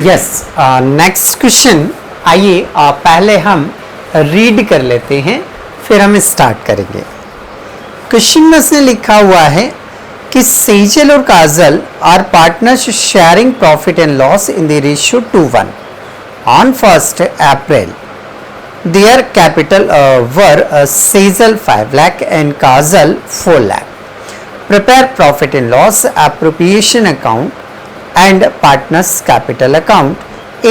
Yes, next question आइए पहले हम रीड कर लेते हैं, फिर हम स्टार्ट करेंगे। क्वेश्चन में उसने लिखा हुआ है कि सेजल और Kajal are partners sharing profit and loss in the ratio 2:1 on 1st April. Their capital were Sejal 5 lakh and Kajal 4 lakh. Prepare profit and loss appropriation account and partners capital account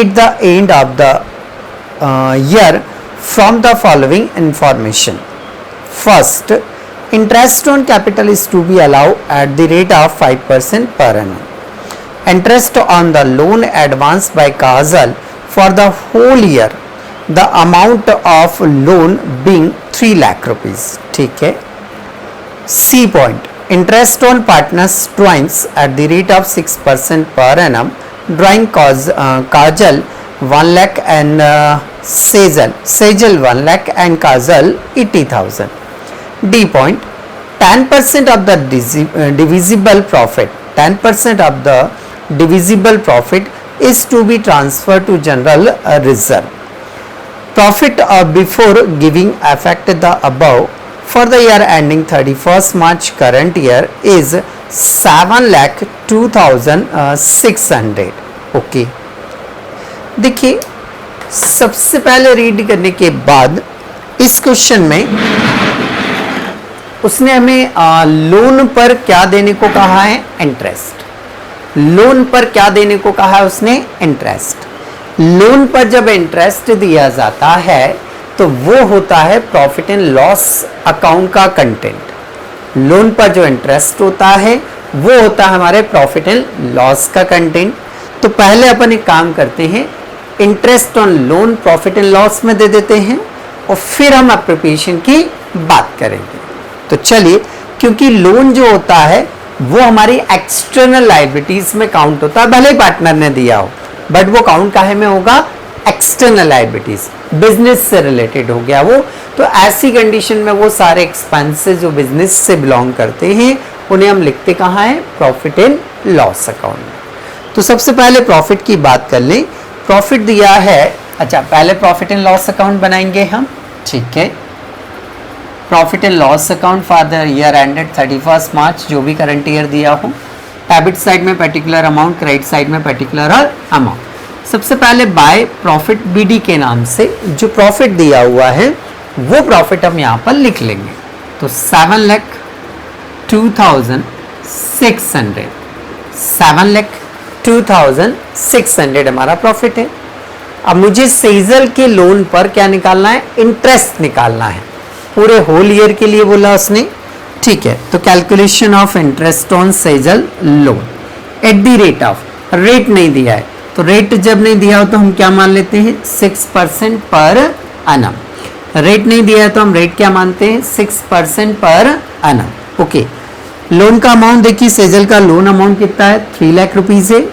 at the end of the year from the following information. First, interest on capital is to be allowed at the rate of 5% per annum. Interest on the loan advanced by Kajal for the whole year, the amount of loan being 3 lakh rupees. ठीक है. C point, interest on partners drawings at the rate of 6% per annum, drawing Kajal 1 lakh and Sejal 1 lakh and Kajal 80,000. D point, 10% of the divisible profit, 10% of the divisible profit is to be transferred to general reserve. Profit before giving effect the above for the year ending 31st March current year is 7,02,600. Okay, देखिए सबसे पहले read करने के बाद इस question में उसने हमें लोन पर क्या देने को कहा है? इंटरेस्ट। लोन पर क्या देने को कहा है उसने? इंटरेस्ट। लोन पर जब इंटरेस्ट दिया जाता है तो वो होता है प्रॉफिट एंड लॉस अकाउंट का कंटेंट। लोन पर जो इंटरेस्ट होता है वो होता है हमारे प्रॉफिट एंड लॉस का कंटेंट। तो पहले अपन एक काम करते हैं, interest on loan profit and loss में दे देते हैं और फिर हम एप्रोप्रिएशन की बात करेंगे। तो चलिए, क्योंकि लोन जो होता है वो हमारी एक्सटर्नल लायबिलिटीज में काउंट होता है, भले ही पार्टनर ने दिया हो, बट वो काउंट काहे में होगा? एक्सटर्नल लायबिलिटीज, बिजनेस से रिलेटेड हो गया वो। तो ऐसी कंडीशन में वो सारे एक्सपेंसेस जो बिजनेस से बिलोंग करते हैं उन्हें हम लिखते कहाँ है? प्रॉफिट एंड लॉस अकाउंट में। तो सबसे पहले प्रॉफिट की बात कर लें। प्रॉफिट दिया है, अच्छा पहले प्रॉफिट एंड लॉस अकाउंट बनाएंगे हम, ठीक है। Profit and loss account for the year ended 31st मार्च, जो भी करंट ईयर दिया हो। डेबिट साइड में पर्टिकुलर अमाउंट, क्रेडिट साइड में पर्टिकुलर अमाउंट। सबसे पहले बाय प्रॉफिट बीडी के नाम से जो प्रॉफिट दिया हुआ है वो प्रॉफिट हम यहाँ पर लिख लेंगे। तो 7,02,600, 7,02,600 हमारा प्रॉफिट है। अब मुझे सेजल के लोन पर क्या निकालना है? इंटरेस्ट निकालना है, पूरे होल ईयर के लिए बोला उसने, ठीक है। तो calculation of interest on Sejal loan at the rate of, rate नहीं दिया है तो रेट जब नहीं दिया हो तो हम क्या मान लेते हैं? 6% पर एनम। रेट नहीं दिया है तो हम रेट क्या मानते हैं? 6% पर एनम। ओके, लोन का अमाउंट देखिए, सेजल का लोन अमाउंट कितना है? 3 लाख रुपीज है।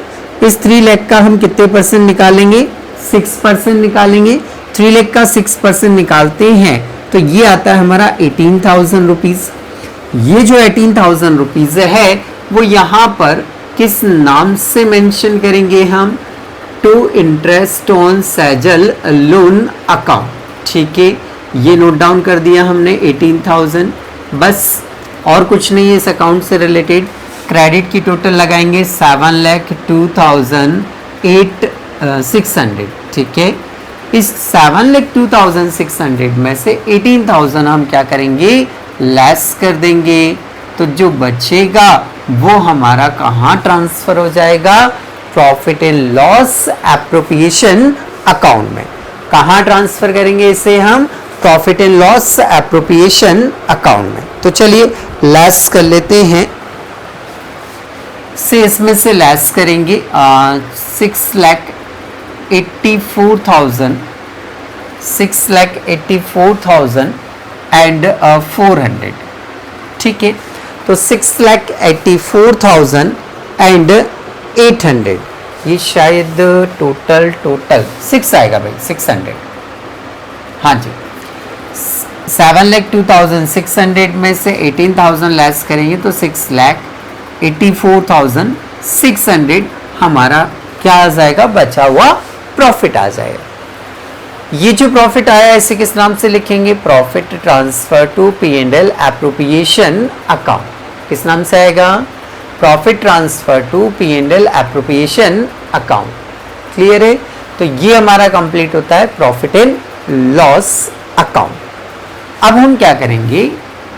इस 3 लाख का हम कितने परसेंट निकालेंगे? 6% निकालेंगे। 3 लाख का 6% निकालते हैं तो ये आता है हमारा 18,000 रुपीज। ये जो 18,000 रुपीज है वो यहाँ पर किस नाम से मेंशन करेंगे हम? To interest on Sejal loan account, ठीक है। ये नोट डाउन कर दिया हमने 18,000, बस और कुछ नहीं है इस अकाउंट से रिलेटेड। क्रेडिट की टोटल लगाएंगे 7,02,600, ठीक है। इस 7,02,600 में से 18,000 हम क्या करेंगे? लेस कर देंगे। तो जो बचेगा वो हमारा कहाँ ट्रांसफर हो जाएगा? Profit and loss appropriation account में। कहाँ ट्रांसफर करेंगे इसे हम? Profit and loss appropriation account में। तो चलिए लेस कर लेते हैं, से इसमें से लेस करेंगे 6,84,000, 6,84,400, ठीक है। तो 6,84,800, ये शायद टोटल 6 आएगा भाई, 600, हाँ जी। 7,02,600 में से 18,000 लेस करेंगे तो 6,84,600 हमारा क्या आ जाएगा, बचा हुआ प्रॉफिट आ जाएगा। ये जो प्रॉफिट आया इसे किस नाम से लिखेंगे, profit transfer to P&L appropriation account. किस नाम से आएगा, profit transfer to P&L appropriation account. Clear है। तो ये हमारा कंप्लीट होता है प्रॉफिट एंड लॉस अकाउंट। अब हम क्या करेंगे,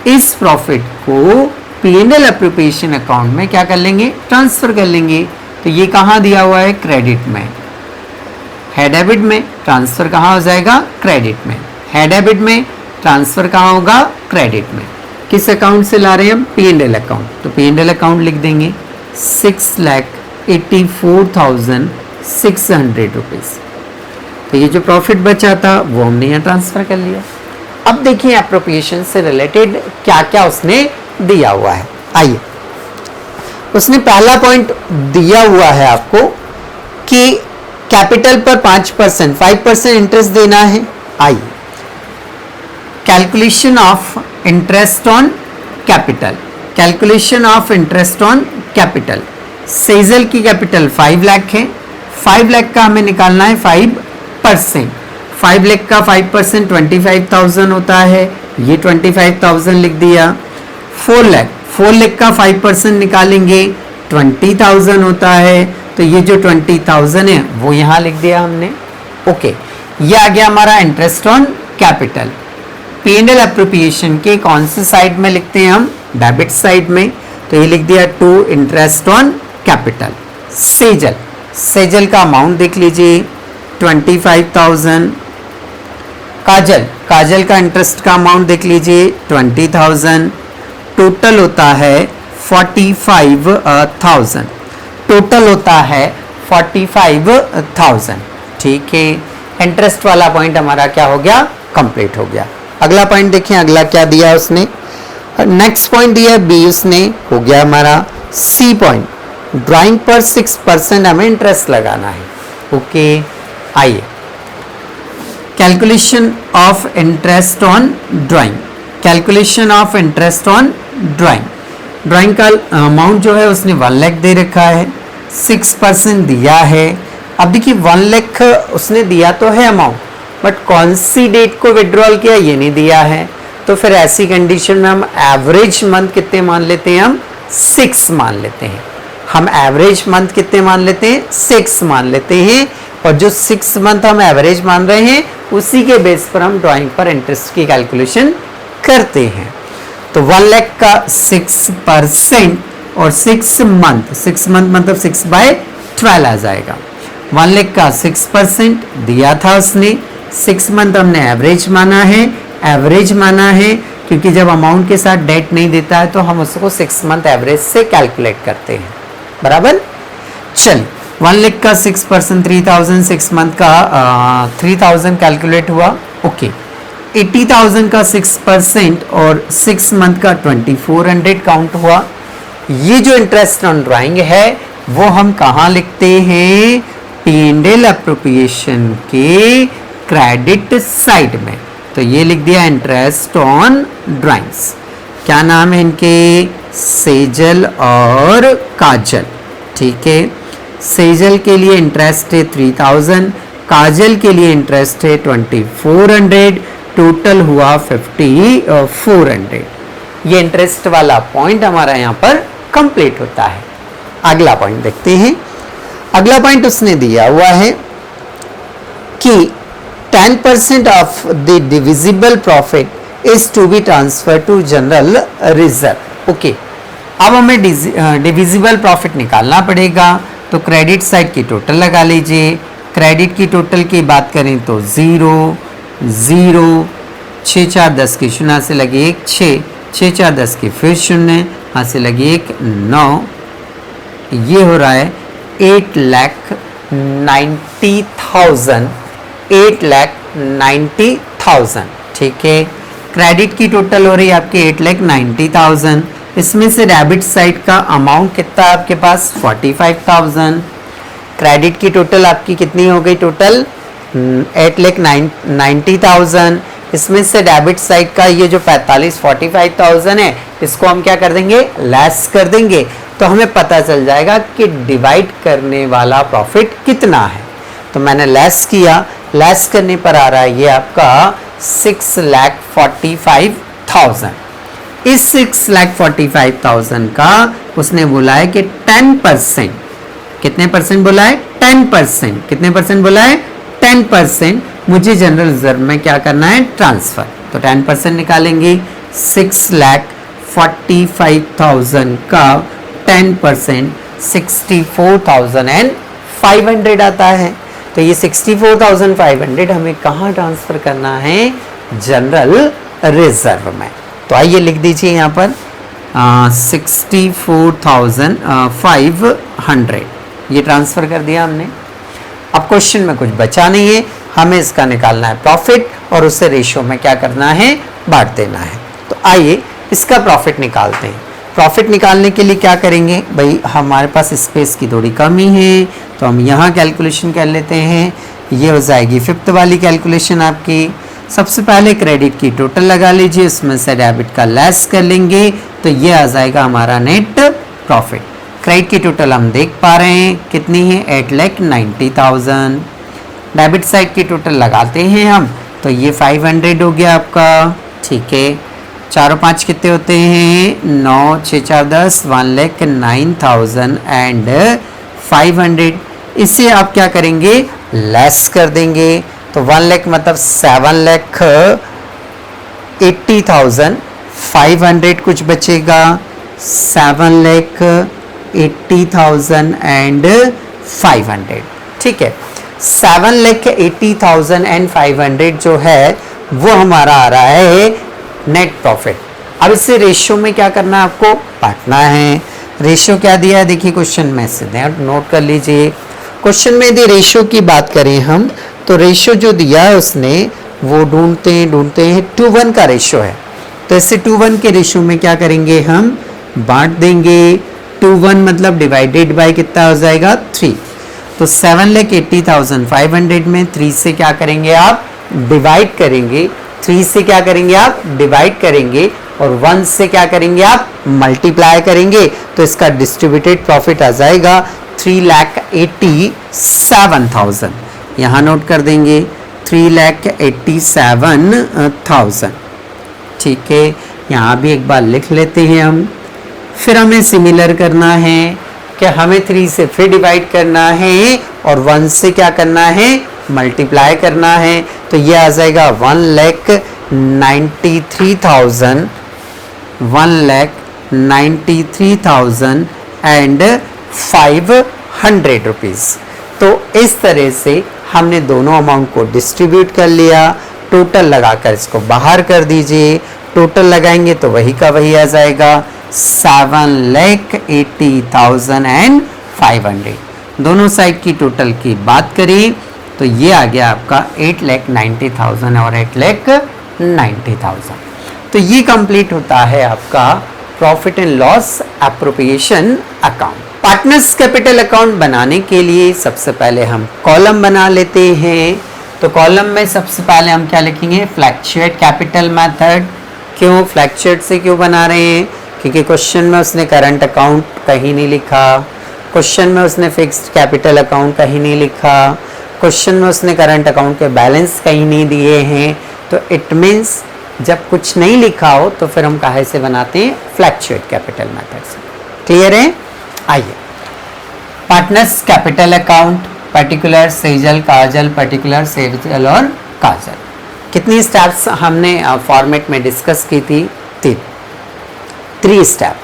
इस प्रॉफिट को P&L एप्रोप्रिएशन अकाउंट में क्या कर लेंगे, ट्रांसफर कर लेंगे। तो ये कहाँ दिया हुआ है, क्रेडिट में है, डेबिट में ट्रांसफर कहाँ हो जाएगा, क्रेडिट में है, डेबिट में ट्रांसफर कहाँ होगा, क्रेडिट में। किस अकाउंट से ला रहे हैं हम, P&L अकाउंट। तो P&L अकाउंट लिख देंगे 6,84,600 रुपीज। तो ये जो प्रॉफिट बचा था वो हमने यहाँ ट्रांसफर कर लिया। अब देखिए एप्रोप्रिएशन से रिलेटेड क्या क्या उसने दिया हुआ है। आइए, उसने पहला पॉइंट दिया हुआ है आपको कि कैपिटल पर 5%, 5% इंटरेस्ट देना है। आइए, calculation of interest on capital, calculation of interest on capital. Sejal की कैपिटल 5 लाख है, 5 लाख का हमें निकालना है 5%। 5 लाख का 5% 25,000 होता है, ये 25,000 लिख दिया। 4 लाख का 5% निकालेंगे 20,000 होता है, तो ये जो 20,000 है वो यहाँ लिख दिया हमने। ओके, ये आ गया हमारा interest on capital. P&L appropriation के कौन से साइड में लिखते हैं हम, डेबिट साइड में। तो ये लिख दिया to interest on capital. Sejal, Sejal का अमाउंट देख लीजिए 25,000। काजल, काजल का इंटरेस्ट का अमाउंट देख लीजिए 20,000। टोटल होता है 45,000, टोटल होता है 45,000। ठीक है, इंटरेस्ट वाला पॉइंट हमारा क्या हो गया, कंप्लीट हो गया। अगला पॉइंट देखें, अगला क्या दिया है उसने, नेक्स्ट पॉइंट दिया है बी उसने, हो गया हमारा सी पॉइंट। ड्राइंग पर 6% हमें इंटरेस्ट लगाना है। ओके, आइए, calculation of interest on drawing, calculation of interest on drawing. Drawing का अमाउंट जो है उसने 1 लाख दे रखा है, 6% दिया है। अब देखिए 1 लाख उसने दिया तो है अमाउंट, बट कौन सी डेट को विड्रॉल किया ये नहीं दिया है। तो फिर ऐसी कंडीशन में हम एवरेज मंथ कितने मान लेते हैं, हम 6 मान लेते हैं। हम एवरेज मंथ कितने मान लेते हैं, 6 मान लेते हैं। और जो 6 मंथ हम एवरेज मान रहे हैं उसी के बेस पर हम ड्राइंग पर इंटरेस्ट की कैलकुलेशन करते हैं। तो 1 लाख का 6% और 6 मंथ, 6 मंथ मतलब 6/12 आ जाएगा। 1 लाख का 6% दिया था उसने, 6 मंथ हमने एवरेज माना है, एवरेज माना है क्योंकि जब अमाउंट के साथ डेट नहीं देता है तो हम उसको 6 मंथ एवरेज से कैलकुलेट करते हैं। बराबर, चलिए 1 लाख का 6% 3,000, 6 मंथ का 3,000 कैलकुलेट हुआ। ओके, 80,000 का 6% और 6 मंथ का 2400 काउंट हुआ। ये जो इंटरेस्ट ऑन ड्राइंग है वो हम कहाँ लिखते हैं, P&L एप्रोप्रिएशन के क्रेडिट साइड में। तो ये लिख दिया इंटरेस्ट ऑन ड्राइंग्स। क्या नाम है इनके, सेजल और काजल। ठीक है, सेजल के लिए इंटरेस्ट है 3,000, काजल के लिए इंटरेस्ट है 2400, टोटल हुआ 5400। ये इंटरेस्ट वाला पॉइंट हमारा यहाँ पर कंप्लीट होता है। अगला पॉइंट देखते हैं। अगला पॉइंट उसने दिया हुआ है कि 10% of the divisible profit is to be transfer to general reserve. Okay, अब हमें डिविजिबल प्रॉफिट निकालना पड़ेगा। तो क्रेडिट साइड की टोटल लगा लीजिए। क्रेडिट की टोटल की बात करें तो 0 0, 6 4 10 की 0 से लगी 1 6, 6 4 10 की फिर 0 यहाँ से लगी 1 9। ये हो रहा है 8,90,000, 8,90,000। ठीक है, क्रेडिट की टोटल हो रही है आपकी 8,90,000। इसमें से डेबिट साइड का अमाउंट कितना है आपके पास, 45,000। क्रेडिट की टोटल आपकी कितनी हो गई, टोटल 8,90,000। इसमें से डेबिट साइड का ये जो 45,000 है इसको हम क्या कर देंगे, लेस कर देंगे, तो हमें पता चल जाएगा कि डिवाइड करने वाला प्रॉफिट कितना है। तो मैंने लेस किया, लेस करने पर आ रहा है ये आपका 6,45,000। इस 6,45,000 का उसने बोला है कि 10%, कितने परसेंट बोला है, 10%, कितने परसेंट बोला है, 10% मुझे जनरल रिजर्व में क्या करना है, ट्रांसफर। तो 10% निकालेंगे, 6,45,000 का 10% 64,500 आता है। तो ये 64,500 हमें कहाँ ट्रांसफर करना है, जनरल रिजर्व में। तो आइए लिख दीजिए यहाँ पर 64,500 ये ट्रांसफर कर दिया हमने। अब क्वेश्चन में कुछ बचा नहीं है, हमें इसका निकालना है प्रॉफिट और उसे रेशियो में क्या करना है, बांट देना है। तो आइए इसका प्रॉफिट निकालते हैं। प्रॉफिट निकालने के लिए क्या करेंगे भाई, हमारे पास स्पेस की थोड़ी कमी है तो हम यहाँ कैलकुलेशन कर लेते हैं। ये हो जाएगी फिफ्थ वाली कैलकुलेशन आपकी। सबसे पहले क्रेडिट की टोटल लगा लीजिए, उसमें से डेबिट का लेस कर लेंगे तो ये आ जाएगा हमारा नेट प्रॉफिट। क्रेडिट की टोटल हम देख पा रहे हैं कितनी है, 8,90,000। डेबिट साइड की टोटल लगाते हैं हम तो ये 500 हो गया आपका, ठीक है। 4 और 5 कितने होते हैं, 9, 6, 4, 10, 1,09,500। इसे आप क्या करेंगे, लेस कर देंगे तो 1 लाख मतलब 7,80,500 कुछ बचेगा, 7,80,500, ठीक है। 7,80,500 जो है वो हमारा आ रहा है नेट प्रॉफिट। अब इसे रेशियो में क्या करना है, आपको बांटना है। रेशियो क्या दिया है, देखिए क्वेश्चन में से नोट कर लीजिए। क्वेश्चन में यदि रेशियो की बात करें हम तो रेशियो जो दिया है उसने वो ढूंढते हैं 2:1 का रेशियो है। तो इससे 2:1 के रेशियो में क्या करेंगे, हम बांट देंगे। 2:1 मतलब डिवाइडेड बाय कितना हो जाएगा, 3। तो 7,80,500 में 3 से क्या करेंगे आप, डिवाइड करेंगे। 3 से क्या करेंगे आप, डिवाइड करेंगे और 1 से क्या करेंगे आप, मल्टीप्लाई करेंगे। तो इसका डिस्ट्रीब्यूटेड प्रॉफिट आ जाएगा 3,87,000। यहाँ नोट कर देंगे 3,87,000, ठीक है। यहाँ भी एक बार लिख लेते हैं हम। फिर हमें सिमिलर करना है कि हमें 3 से फिर डिवाइड करना है और 1 से क्या करना है, मल्टीप्लाई करना है। तो ये आ जाएगा 1,93,000, 1,93,500 रुपीज़। तो इस तरह से हमने दोनों अमाउंट को डिस्ट्रीब्यूट कर लिया। टोटल लगाकर इसको बाहर कर दीजिए, टोटल लगाएंगे तो वही का वही आ जाएगा 7,80,500। दोनों साइड की टोटल की बात करें तो ये आ गया आपका 8,90,000 और 8,90,000। तो ये कंप्लीट होता है आपका profit and loss appropriation account. Partners capital account बनाने के लिए सबसे पहले हम कॉलम बना लेते हैं। तो कॉलम में सबसे पहले हम क्या लिखेंगे, फ्लैक्चुएट कैपिटल मेथड। क्यों फ्लैक्चुएट से क्यों बना रहे हैं, क्योंकि क्वेश्चन में उसने करंट अकाउंट कहीं नहीं लिखा, क्वेश्चन में उसने फिक्स्ड कैपिटल अकाउंट कहीं नहीं लिखा, क्वेश्चन में उसने करंट अकाउंट के बैलेंस कहीं नहीं दिए हैं। तो इट मीन्स जब कुछ नहीं लिखा हो तो फिर हम काहे से बनाते हैं, फ्लैक्चुएट कैपिटल मेथड से। क्लियर है। आइए partners capital account, particular, Sejal, Kajal, particular, Sejal और काजल। कितनी स्टेप्स हमने फॉर्मेट में डिस्कस की थी, 3 स्टेप।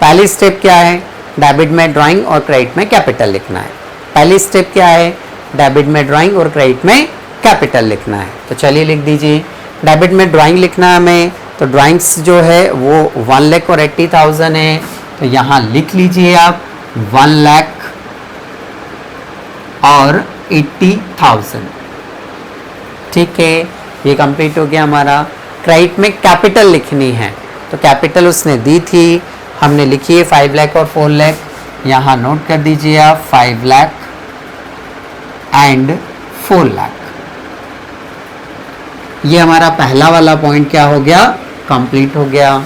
पहली स्टेप क्या है, डेबिट में ड्राइंग और क्रेडिट में कैपिटल लिखना है। पहली स्टेप क्या है, डेबिट में ड्राइंग और क्रेडिट में कैपिटल लिखना है। तो चलिए लिख दीजिए। डेबिट में ड्राइंग लिखना है हमें, तो ड्राइंग्स जो है वो 1,80,000 है। तो यहाँ लिख लीजिए आप 1,80,000, ठीक है। ये कंप्लीट हो गया हमारा। क्रेडिट में कैपिटल लिखनी है तो कैपिटल उसने दी थी, हमने लिखी है 5 लाख और 4 लाख। यहाँ नोट कर दीजिए आप 5 लाख एंड 4 लाख। ये हमारा पहला वाला पॉइंट क्या हो गया, कंप्लीट हो गया।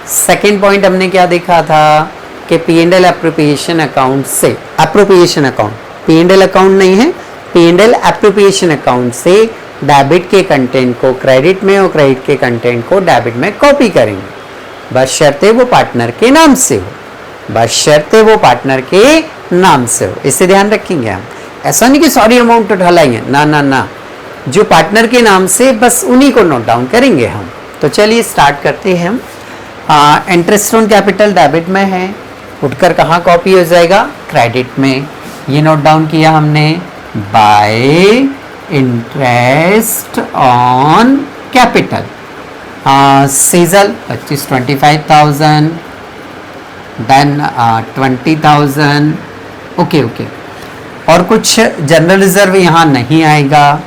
सेकंड पॉइंट हमने क्या देखा था कि P&L एप्रोप्रिएशन अकाउंट से, एप्रोप्रिएशन अकाउंट, P&L अकाउंट नहीं है, P&L एप्रोप्रिएशन अकाउंट से डेबिट के कंटेंट को क्रेडिट में और क्रेडिट के कंटेंट को डेबिट में कॉपी करेंगे, बशर्ते वो पार्टनर के नाम से हो, बशर्ते वो पार्टनर के नाम से हो। इसे ध्यान रखेंगे हम, ऐसा नहीं कि सारी अमाउंट उठा लाएंगे, ना ना ना, जो पार्टनर के नाम से बस उन्हीं को नोट डाउन करेंगे हम। तो चलिए स्टार्ट करते हैं हम। इंटरेस्ट ऑन कैपिटल डेबिट में है, उठकर कहाँ कॉपी हो जाएगा, क्रेडिट में। ये नोट डाउन किया हमने, by interest on capital. Sejal 25,000, then 20,000, okay okay. और कुछ जनरल रिजर्व यहाँ नहीं आएगा,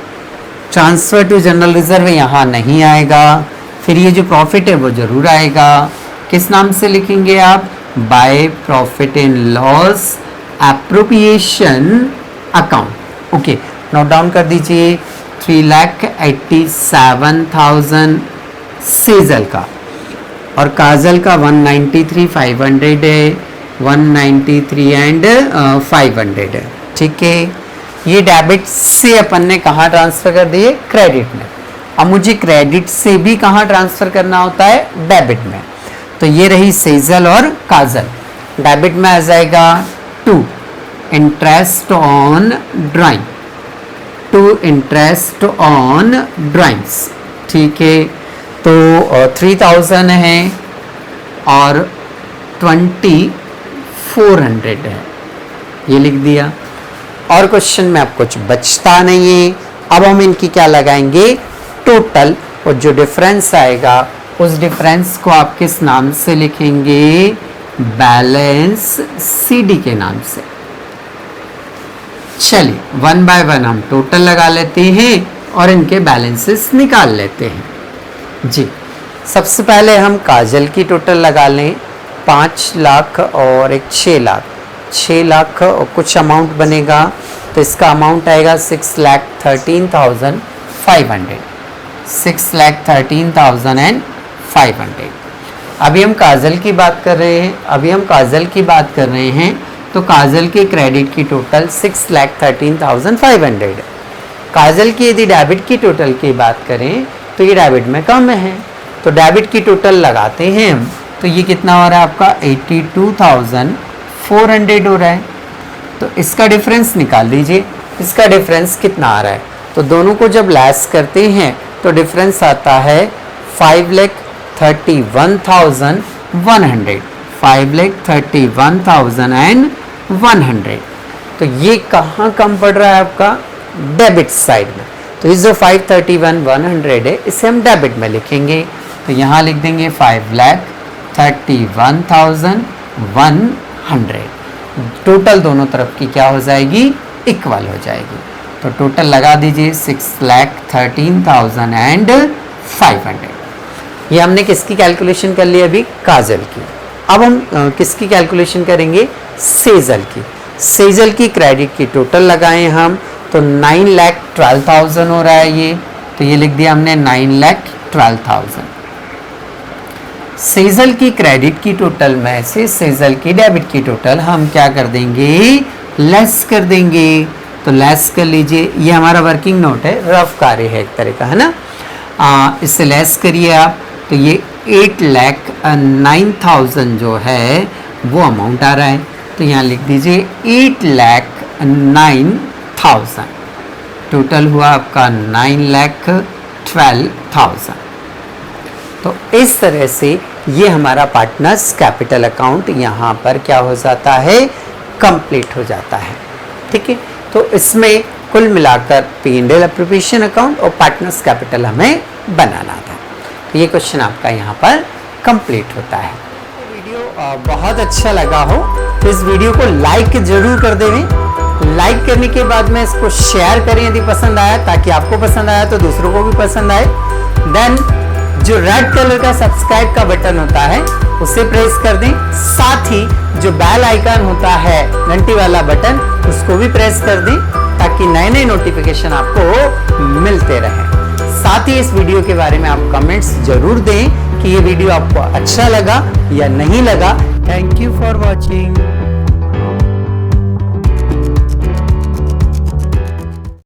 ट्रांसफर टू जनरल रिजर्व यहाँ नहीं आएगा। फिर ये जो प्रॉफिट है वो जरूर आएगा, किस नाम से लिखेंगे आप, by profit and loss appropriation account. Okay, note down कर दीजिए। 3,87,000 सेजल का, और काजल का 193,500 है, 193 एंड 500 है, ठीक है। ये डेबिट से अपन ने कहाँ ट्रांसफर कर दिए, क्रेडिट में। अब मुझे क्रेडिट से भी कहाँ ट्रांसफर करना होता है, डेबिट में। तो ये रही सेजल और काजल, डेबिट में आ जाएगा 2 interest on drawing, 2 interest on drawings, ठीक है। तो 3,000 है और 2,400 है, ये लिख दिया। और क्वेश्चन में अब कुछ बचता नहीं है। अब हम इनकी क्या लगाएंगे, टोटल, और जो डिफरेंस आएगा उस डिफरेंस को आप किस नाम से लिखेंगे, बैलेंस सीडी के नाम से। चलिए 1 बाय 1 हम टोटल लगा लेते हैं और इनके बैलेंसेस निकाल लेते हैं जी। सबसे पहले हम काजल की टोटल लगा लें, 5 लाख और एक 6 लाख, 6 लाख और कुछ अमाउंट बनेगा, तो इसका अमाउंट आएगा 6,13,500, 6,13,500। अभी हम काजल की बात कर रहे हैं, तो काजल के क्रेडिट की टोटल 6,13,500 है। काजल की यदि डेबिट की टोटल की बात करें तो ये डेबिट में कम है, तो डेबिट की टोटल लगाते हैं हम, तो ये कितना हो रहा है आपका 82,400 हो रहा है। तो इसका डिफरेंस निकाल लीजिए, इसका डिफरेंस कितना आ रहा है, तो दोनों को जब लेस करते हैं तो डिफरेंस आता है 5,31,100, 5,31,100। तो ये कहाँ कम पड़ रहा है आपका, डेबिट साइड में। तो इस जो 5,31,100 है इसे हम डेबिट में लिखेंगे, तो यहाँ लिख देंगे 5,31,100। टोटल दोनों तरफ की क्या हो जाएगी, इक्वल हो जाएगी। तो टोटल लगा दीजिए 6,13,500। ये हमने किसकी कैलकुलेशन कर ली अभी, काजल की। अब हम किसकी कैलकुलेशन करेंगे, सेजल की। सेजल की क्रेडिट की टोटल लगाएं हम, तो 9,12,000 हो रहा है ये, तो ये लिख दिया हमने 9,12,000। सेजल की क्रेडिट की टोटल में से सेजल की डेबिट की टोटल हम क्या कर देंगे, लेस कर देंगे। तो लेस कर लीजिए, ये हमारा वर्किंग नोट है, रफ कार्य है एक तरह का, है ना। इससे लेस करिए आप, तो ये 8,09,000 जो है वो अमाउंट आ रहा है, तो यहाँ लिख दीजिए 8,09,000। टोटल हुआ आपका 9,12,000। तो इस तरह से ये हमारा पार्टनर्स कैपिटल अकाउंट यहाँ पर क्या हो जाता है, कंप्लीट हो जाता है, ठीक है। तो इसमें कुल मिलाकर P&L एप्रोप्रिएशन अकाउंट और पार्टनर्स कैपिटल हमें बनाना था। तो ये क्वेश्चन आपका यहाँ पर कंप्लीट होता है। वीडियो बहुत अच्छा लगा हो तो इस वीडियो को लाइक जरूर कर देवें। लाइक करने के बाद में इसको शेयर करें यदि पसंद आया, ताकि आपको पसंद आया तो दूसरों को भी पसंद आए। देन जो रेड कलर का सब्सक्राइब का बटन होता है उसे प्रेस कर दें, साथ ही जो बेल आइकन होता है घंटी वाला बटन उसको भी प्रेस कर दें, ताकि नए नए नोटिफिकेशन आपको मिलते रहें। साथ ही इस वीडियो के बारे में आप कमेंट्स जरूर दें कि ये वीडियो आपको अच्छा लगा या नहीं लगा। Thank you for watching.